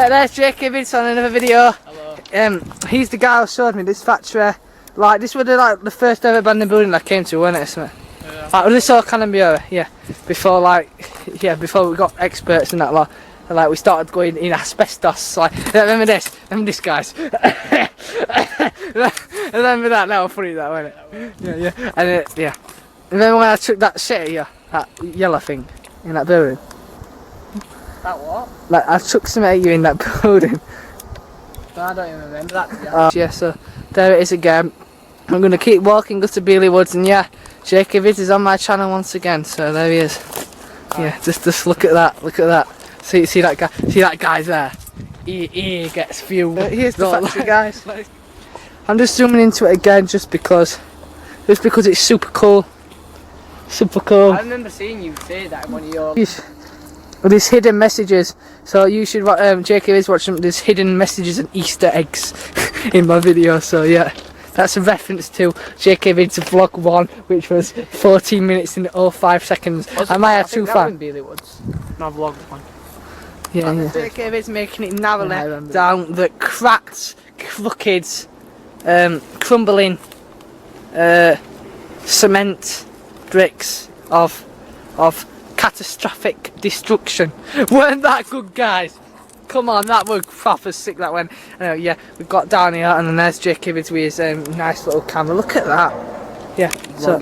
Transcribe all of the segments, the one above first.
There's Jacob, it's on another video. Hello. He's the guy who showed me this factory. Like, this was like the first ever abandoned building I came to, wasn't it, Smith? Yeah. Like, this all kind of be yeah. Before before we got experts and that lot. Like, we started going in asbestos. Like, remember this guys. Remember that? That was funny, that wasn't it? Yeah. And yeah. Remember when I took that shit at you, that yellow thing in that building? That what? Like, I took some at you in that building. No, I don't even remember that. Yeah, so there it is again. I'm going to keep walking up to Beeley Woods, and yeah, Jacob is on my channel once again, so there he is. Yeah, just look at that, See that guy, see that guy's there? He gets fuel. Here's the factory, guys. I'm just zooming into it again just because it's super cool. Super cool. I remember seeing you say that in one of your... There's hidden messages, so you should Jacob is watching. There's hidden messages and Easter eggs in my video, so yeah, that's a reference to Jacob into vlog 1, which was 14 minutes and 05 seconds. I might have too far. Beeley Woods. My vlog 1. Yeah. Jacob is making it narrowly down the cracked, crooked, crumbling cement bricks of catastrophic destruction. Weren't that good, guys? Come on, that was proper sick, that went. Yeah, we got down here and then there's Jacob with his nice little camera. Look at that. Yeah, so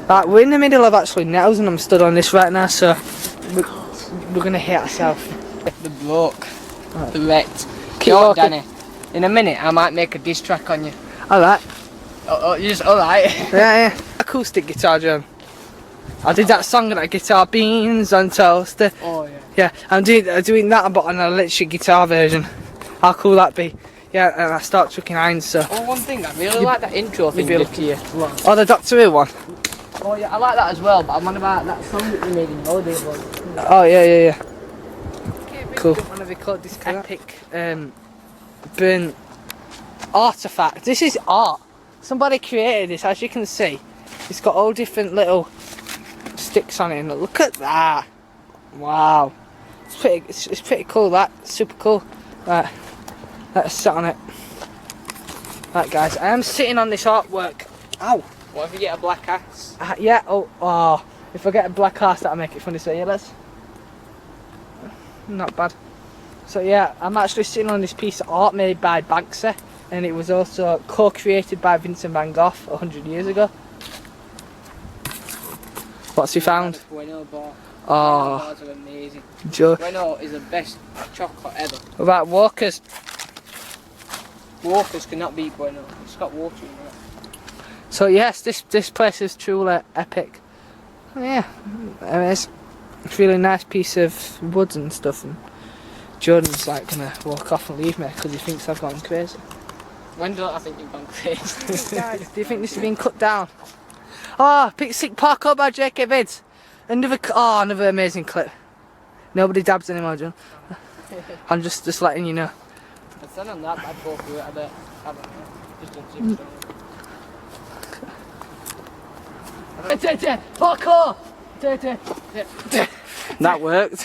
right, we're in the middle of actually Nettles and I'm stood on this right now, so we're gonna hit ourselves. The bloke. Right. The wrecked. Yo, Danny, in a minute I might make a diss track on you. Alright. Oh, you just alright? Yeah. Acoustic guitar, John. I did that song on a guitar, beans on toast. Oh yeah. Yeah, I'm doing that but on an electric guitar version. How cool that be? Yeah, and I start chucking irons, so. Oh, one thing, I really like that intro thing you did to you. Oh, the Doctor Who one? Oh yeah, I like that as well, but I'm on about that song that you made in Holiday Vlog. Oh yeah. Cool. One of the called this epic burnt artifact. This is art. Somebody created this, as you can see. It's got all different little sticks on it, and look at that. Wow, it's pretty cool. That super cool. Right, let's sit on it. Right, guys, I am sitting on this artwork. Ow. What if you get a black axe? Yeah. Oh, if I get a black ass, that'll make it funny. So yeah, let's. Not bad. So yeah, I'm actually sitting on this piece of art made by Banksy, and it was also co-created by Vincent van Gogh 100 years ago. What's he found? Bueno bar. Oh, Bars are amazing. Joe. Bueno is the best chocolate ever. What about Walker's? Walker's cannot beat Bueno. It's got water in it. So yes, this place is truly epic. Yeah, it's a really nice piece of wood and stuff. And Jordan's like gonna walk off and leave me because he thinks I've gone crazy. When don't I think you've gone crazy? Guys, do you think this has been cut down? Oh, sick parkour by Jacob Vids. Another amazing clip. Nobody dabs anymore, John. I'm just letting you know. I'd send on that, I'd go through it a bit. I don't know. Just don't parkour! That worked.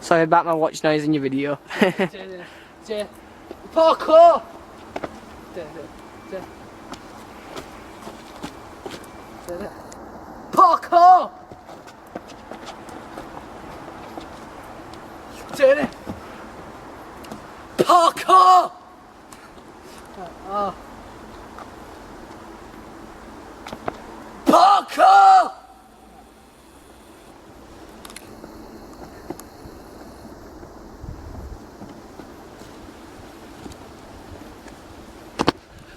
Sorry about my watch noise in your video. Parkour! Parkour! Parkour! Oh. Parkour!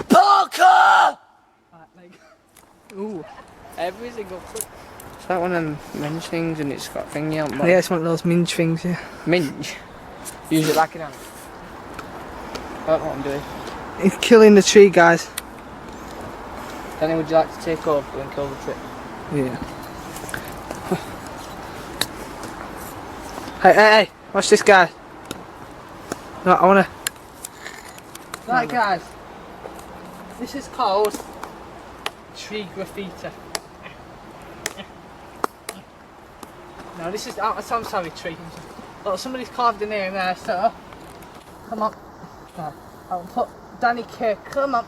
Parkour! Ooh, every single clip. It's like one of them minge things and it's got thingy on. Yeah, it's one of those minge things, yeah. Minge? Use it like an ant. I don't know what I'm doing. It's killing the tree, guys. Danny, would you like to take over and kill the tree? Yeah. Hey, watch this guy. No, I wanna. Right, guys. This is called tree graffiti. No, this is. I'm sorry, tree. Look, somebody's carved a name there, so. Come on. No, I'll put Danny K. Come on.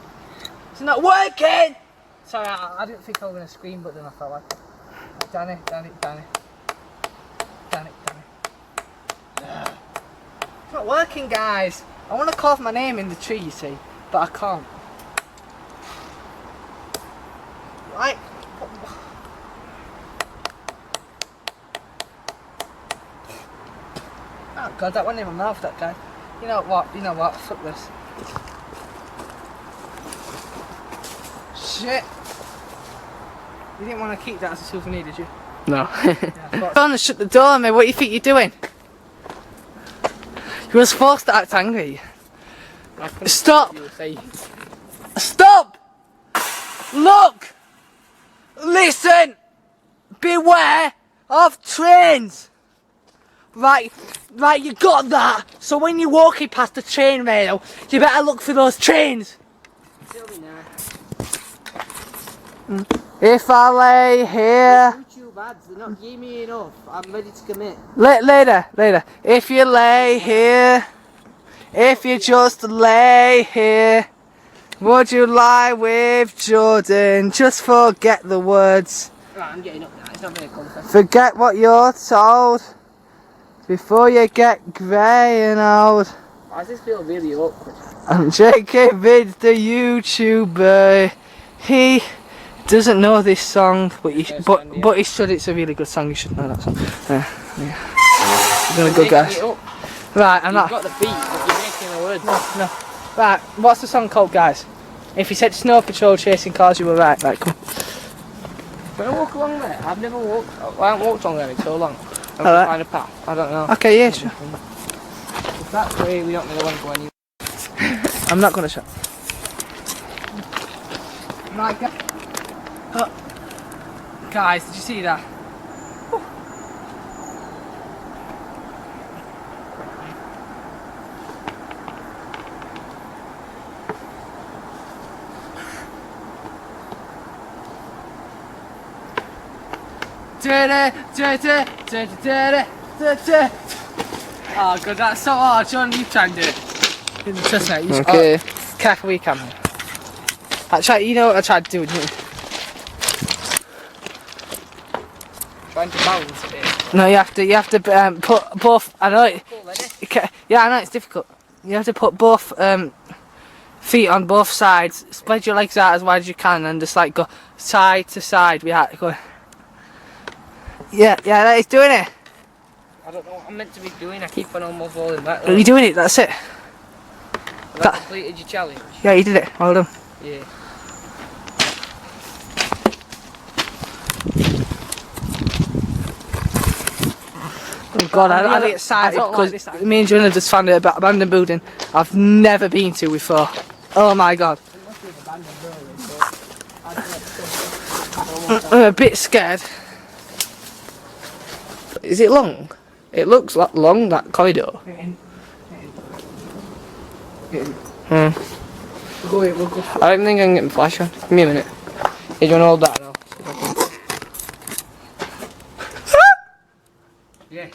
It's not working! Sorry, I didn't think I was going to scream, but then I felt like. Danny. It's not working, guys. I want to carve my name in the tree, you see, but I can't. Right. Oh god, that went in my mouth, that guy. You know what, fuck this. Shit. You didn't want to keep that as a souvenir, did you? No. Go on and shut the door on me, what do you think you're doing? You were supposed to act angry. Stop! Stop! Look! Listen! Beware of trains! Right, you got that. So when you're walking past the train rail, you better look for those trains. If I lay here... YouTube ads, they're not giving me enough. I'm ready to commit. Later. If you lay here, if you just lay here, would you lie with Jordan? Just forget the words. Right, I'm getting up now. It's not very comfortable. Forget what you're told before you get grey and old. Why does this feel really awkward? I'm JK Vid, the YouTuber. He doesn't know this song, but he should. It's a really good song. You should know that song. Yeah. You're gonna go, guys. Right, I'm not. You've got the beat, but you're making the words. No. Right, what's the song called, guys? If you said Snow Patrol chasing cars, you were right. Right, come on. Can I walk along there? I've never walked. I haven't walked along there in so long. I'm Alright. find a path. I don't know. Okay, yeah, sure. If that's way, we don't really want to go anywhere. I'm not gonna shut. Right, guys, did you see that? Oh god, that's so hard. John, you try and do it. Trust me. Okay. Careful with your camera. You know what I tried to do, didn't you? Trying to balance a bit. No, you have to put both. I know it. Yeah, I know it's difficult. You have to put both feet on both sides. Spread your legs out as wide as you can, and just like go side to side. We have to go. Yeah, that is doing it. I don't know what I'm meant to be doing. I keep on almost falling back. Are you doing it? That's it. Have that completed your challenge? Yeah, you did it. Well done. Yeah. Oh god, I get excited because me and Jonah just found an abandoned building I've never been to before. Oh my god. I'm a bit scared. Is it long? It looks like long, that corridor. We'll go. I don't think I can get my flash on. Give me a minute. Hey, do you want to hold that now? Yes.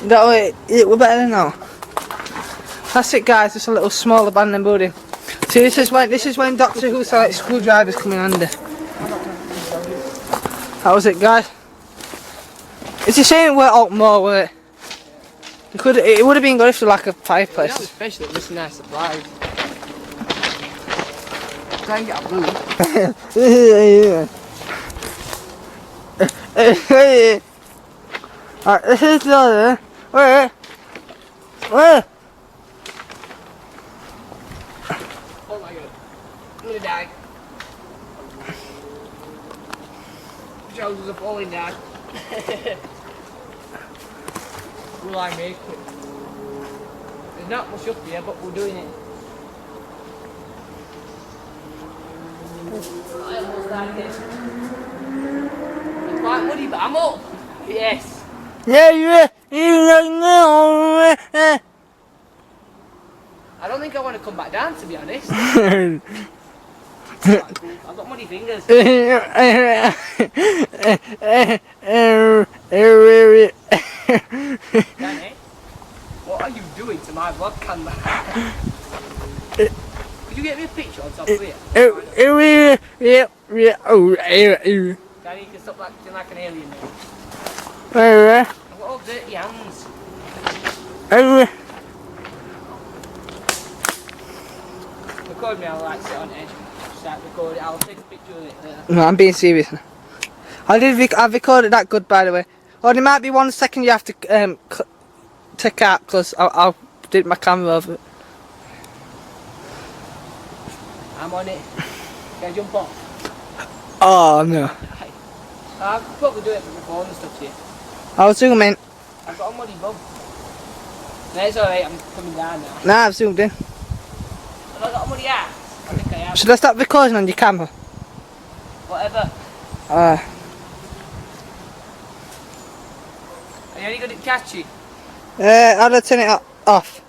That way, we're better than now. That's it, guys. Just a little small abandoned building. See, this is when Doctor Who said like, screwdrivers come in handy. That was it, guys. It's a shame it weren't out more, wasn't it? It would have been good if there was like a fireplace. That was special. It was a nice surprise. Try and get a blue. Alright, this is the other. Where? Oh my god. I'm gonna die. Trousers are falling down. Will I make it? There's not much up here, but we're doing it. I almost died here. It's quite muddy, but I'm up. Yes. Yeah. I don't think I want to come back down, to be honest. That's cool. I've got muddy fingers. Danny, what are you doing to my vlog camera? Could you get me a picture on top of here? Danny, you can stop acting like an alien now. I've got all dirty hands. Record me, I'll like sit on edge. Start recording, I'll take a picture of it later. No, I'm being serious. I've recorded that good, by the way. Oh, there might be 1 second you have to take out because I'll did my camera over it. I'm on it. Can I jump off? Oh no. I could probably do it with my phone and stuff here. I'll zoom in. I've got a muddy bum. No, it's alright, I'm coming down now. Nah, I've zoomed in. Have I got a muddy ass? I think I have. Should I start recording on your camera? Whatever. Are you any good at catchy? How do I turn it off?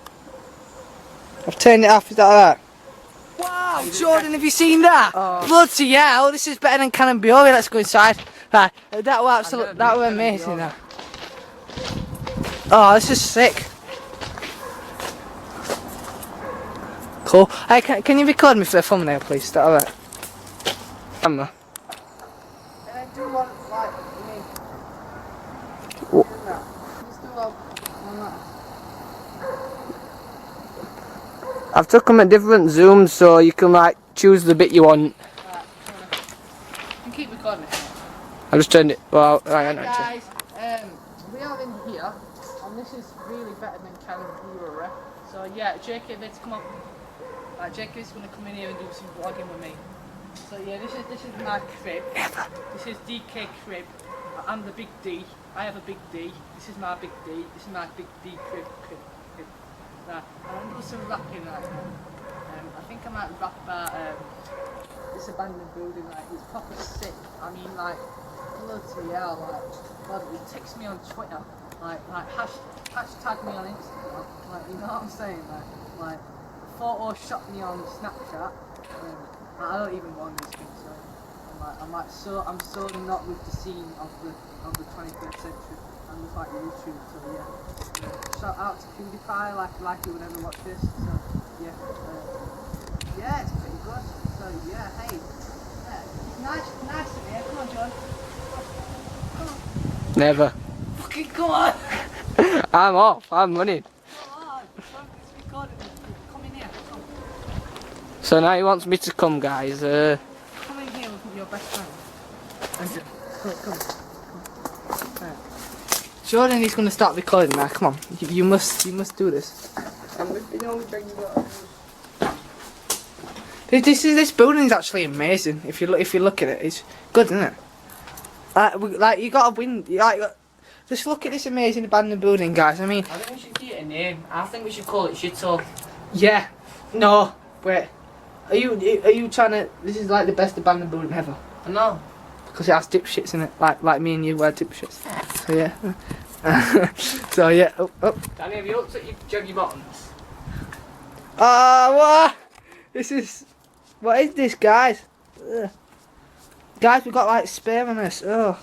I've turned it off, is that alright? Wow, Jordan, have you seen that? Oh. Bloody hell, this is better than Cannon Biore. Let's go inside. Right, that was absolute, that was amazing. That. Oh, this is sick. Cool. Hey, can you record me for a thumbnail, please? Is that alright? Camera. And I do want, like, I've took them at different zooms so you can like choose the bit you want. You can keep recording it. I just turned it. Well, Hey guys, we are in here, and this is really better than Cannon Biore. So yeah, Jacob, let's come up. Jacob's gonna come in here and do some vlogging with me. So yeah, this is my crib. This is DK crib. I'm the big D. I have a big D. This is my big D. This is my big D crib. Right, I'm gonna do some rapping right now. I think I might rap about this abandoned building. Like, it's proper sick. I mean, like, bloody hell, like, God, it text me on Twitter, like hashtag me on Instagram, like, you know what I'm saying, like Photoshop me on Snapchat. I don't even want these things, so I'm so not with the scene of the 21st century. I'm just like YouTube, so yeah. Shout out to PewDiePie, like you would ever watch this. So yeah, yeah, it's pretty good. So yeah, hey, yeah, nice to me. Come on, John. Come on. Never. Fucking come on. I'm off. I'm running. Come on. It's recording. Come in here. Come. So now he wants me to come, guys. Come in here with your best friend. Come. Right. Jordan is going to start recording now. Come on, you must do this. This building is actually amazing. If you look at it, it's good, isn't it? Like you got a win. Just look at this amazing abandoned building, guys. I mean, I think we should give it a name. I think we should call it Shithole. Yeah. No. Wait. Are you trying to? This is like the best abandoned building ever. I know. Because it has dipshits in it, like me and you were dipshits. So yeah. So yeah. Oh. Danny, have you looked at your juggy bottoms? What? What is this, guys? Ugh. Guys, we've got like sperm on us. Oh.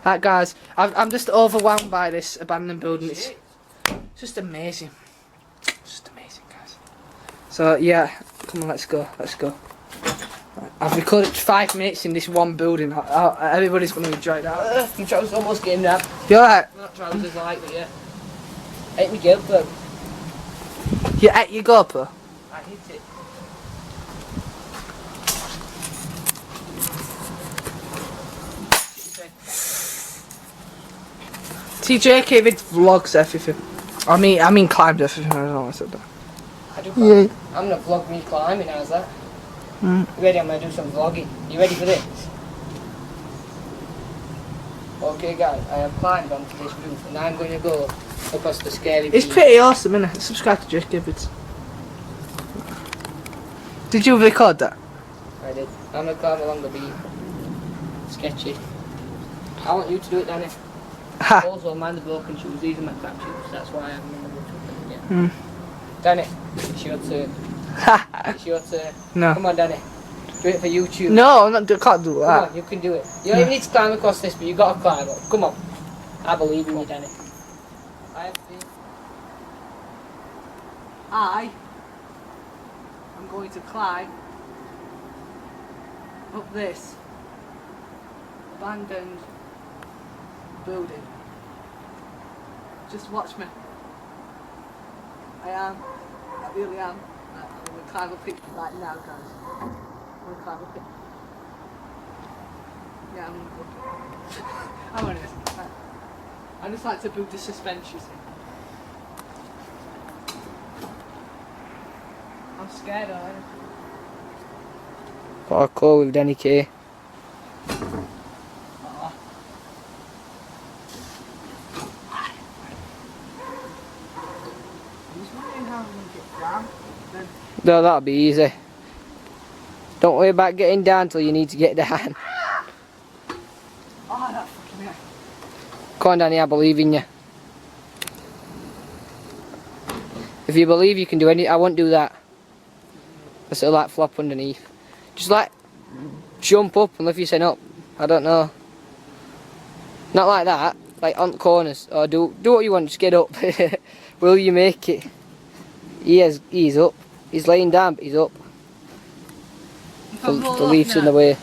Right, guys. I'm just overwhelmed by this abandoned building. It's just amazing. Just amazing, guys. So yeah, come on, let's go. I've recorded 5 minutes in this one building. Everybody's going to enjoy that. Your trousers almost getting down. You alright? Not trousers like that, yeah. Ate me GoPro. You ate your GoPro? I hit it. TJ David vlogs everything. I mean climbs everything. I don't know what I said that. I do climb. I'm gonna vlog me climbing. How's that? You ready? I'm gonna do some vlogging. You ready for this? Okay, guys. I have climbed onto this roof, and I'm going to go across the scary beach. It's pretty awesome, isn't it? Subscribe to Jake Gibbons. Did you record that? I did. I'm gonna climb along the beach. Sketchy. I want you to do it, Danny. Ha. Also, mind the broken shoes. These are my crap shoes. That's why I'm in the water. Yeah. Danny, it's your turn. Ha. It's your turn. No. Come on, Danny. Do it for YouTube. No, I can't do Come that. on, you can do it. You don't even need to climb across this, but you got to climb up. Come on. I believe in you, Danny. I have faith. I'm going to climb up this abandoned building. Just watch me. I really am. I'm going to climb up it right now, guys. I'm going to climb up it. Yeah, I'm going to go up it. I'm on this. I just like to build the suspense, you see. I'm scared of it. Parkour with Danny K. No, that'll be easy. Don't worry about getting down till you need to get down. Oh, that fucking hell. Come on, Danny, I believe in you. If you believe you can do anything, I won't do that. I sort of like flop underneath. Just like jump up and lift your chin up. I don't know. Not like that. Like on the corners. Or do what you want. Just get up. Will you make it? He's up. He's laying down, but he's up. The leaf's in the way.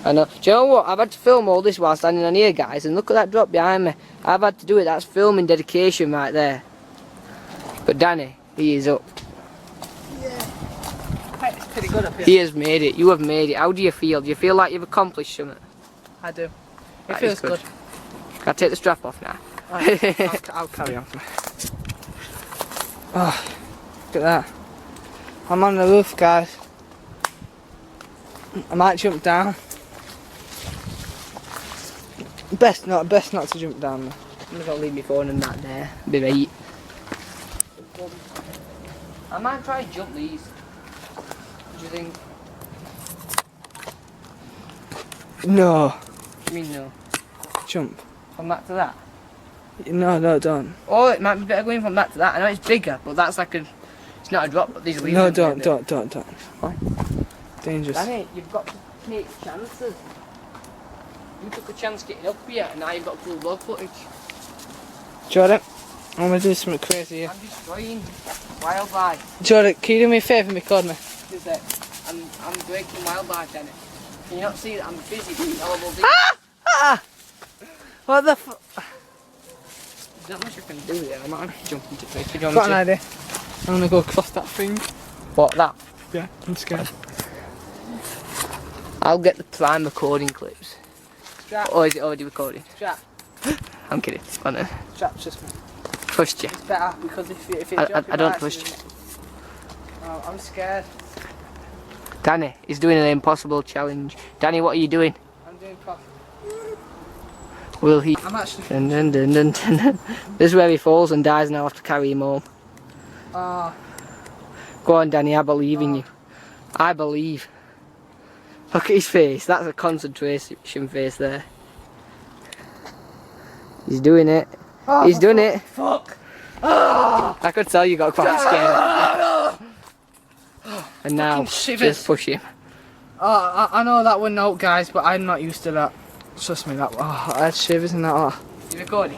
I know. Do you know what? I've had to film all this while standing on here, guys, and look at that drop behind me. I've had to do it. That's filming dedication right there. But Danny, he is up. Yeah. It's pretty good up here. He has made it. You have made it. How do you feel? Do you feel like you've accomplished something? I do. It That feels is good. good. Can I take the strap off now? I'll carry on. Oh, look at that. I'm on the roof, guys. I might jump down. Best not to jump down though. I'm just gonna leave my phone and that there. Be right. I might try and jump these. What do you think? No. What do you mean no? Jump. From that to that? No, don't. Oh, it might be better going from that to that. I know it's bigger, but that's like a... It's not a drop, but these are... No, don't. Why? Dangerous. Danny, you've got to take chances. You took a chance getting up here, and now you've got full vlog footage. Jordan, I'm gonna do something crazy here. I'm destroying wildlife. Jordan, can you do me a favour and record me? Is it? I'm breaking wildlife, Danny. Can you not see that I'm busy doing horrible things? Ah! What the fuck? There's not much I can do there. I might have to jump into it. Got an idea. I'm gonna go across that thing. What, that? Yeah, I'm scared. I'll get the prime recording clips. Strap. Or is it already recording? Strap. I'm kidding. Go on then. Strap's just me. Trust you. It's better because if you I don't trust you. Oh, I'm scared. Danny, he's doing an impossible challenge. Danny, what are you doing? I'm doing proper. Will he? I'm actually. Dun, dun, dun, dun, dun. This is where he falls and dies, and I'll have to carry him home. Go on, Danny, I believe in you. I believe. Look at his face. That's a concentration face there. He's doing it. He's doing it. Fuck. I could tell you got quite scared. And now, just push him. Oh, I know that one note, guys, but I'm not used to that. Trust me, that. Oh, I had shivers and that. Oh. You recording?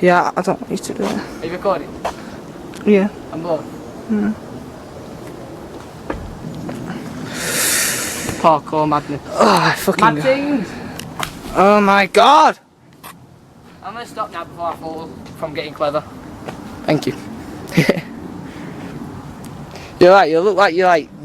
Yeah, I don't used to do it. Are you recording? Yeah. I'm bored. Mm. Parkour madness. Oh, I fucking. Mad things! Oh my god! I'm gonna stop now before I fall from getting clever. Thank you. You're right, you look like you're like